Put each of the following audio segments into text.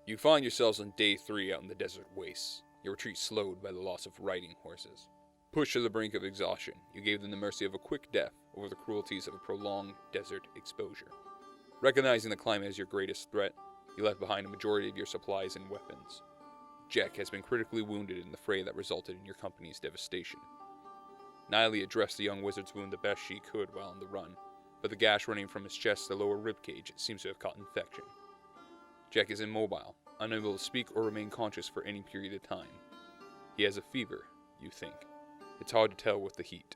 You find yourselves on day 3 out in the desert wastes, your retreat slowed by the loss of riding horses. Pushed to the brink of exhaustion, you gave them the mercy of a quick death over the cruelties of a prolonged desert exposure. Recognizing the climate as your greatest threat, you left behind a majority of your supplies and weapons. Jack has been critically wounded in the fray that resulted in your company's devastation. Nylia addressed the young wizard's wound the best she could while on the run, but the gash running from his chest to the lower ribcage seems to have caught infection. Jack is immobile, unable to speak or remain conscious for any period of time. He has a fever, you think. It's hard to tell with the heat.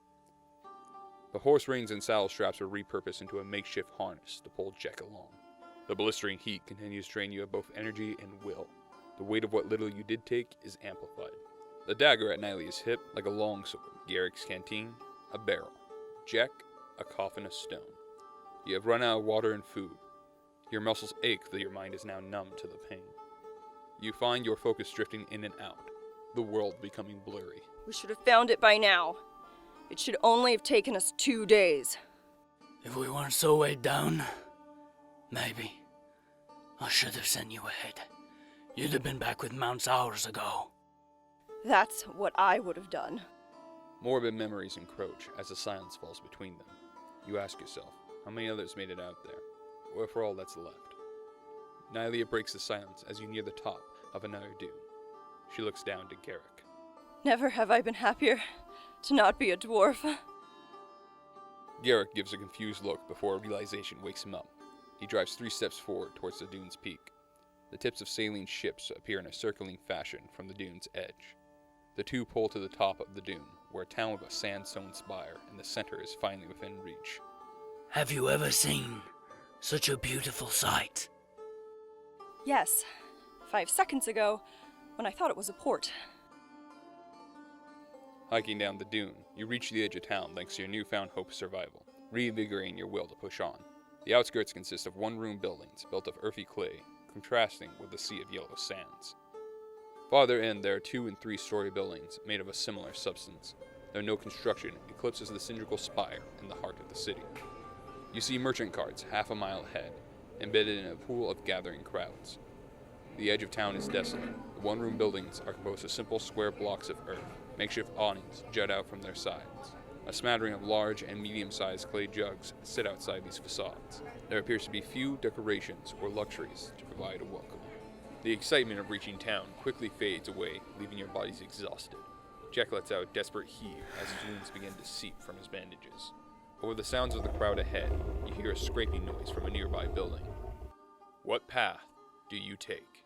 The horse reins and saddle straps were repurposed into a makeshift harness to pull Jack along. The blistering heat continues to drain you of both energy and will. The weight of what little you did take is amplified. The dagger at Nylia's hip, like a longsword. Garrik's canteen, a barrel. Jack, a coffin of stone. You have run out of water and food. Your muscles ache, though your mind is now numb to the pain. You find your focus drifting in and out, the world becoming blurry. We should have found it by now. It should only have taken us 2 days. If we weren't so weighed down, maybe. I should have sent you ahead. You'd have been back with mounts hours ago. That's what I would have done. Morbid memories encroach as the silence falls between them. You ask yourself, how many others made it out there? Or for all that's left? Nylia breaks the silence as you near the top of another dune. She looks down to Garrik. Never have I been happier to not be a dwarf. Garrik gives a confused look before a realization wakes him up. He drives 3 steps forward towards the dune's peak. The tips of sailing ships appear in a circling fashion from the dune's edge. The two pull to the top of the dune, where a town with a sandstone spire in the center is finally within reach. Have you ever seen such a beautiful sight? Yes, 5 seconds ago, when I thought it was a port. Hiking down the dune, you reach the edge of town thanks to your newfound hope of survival, reinvigorating your will to push on. The outskirts consist of one-room buildings built of earthy clay, contrasting with the sea of yellow sands. Farther in, there are 2- and 3-story buildings made of a similar substance, though no construction eclipses the cylindrical spire in the heart of the city. You see merchant carts half a mile ahead, embedded in a pool of gathering crowds. The edge of town is desolate. The one-room buildings are composed of simple square blocks of earth. Makeshift awnings jut out from their sides. A smattering of large and medium-sized clay jugs sit outside these facades. There appears to be few decorations or luxuries to provide a welcome. The excitement of reaching town quickly fades away, leaving your bodies exhausted. Jack lets out a desperate heave as his wounds begin to seep from his bandages. Over the sounds of the crowd ahead, you hear a scraping noise from a nearby building. What path do you take?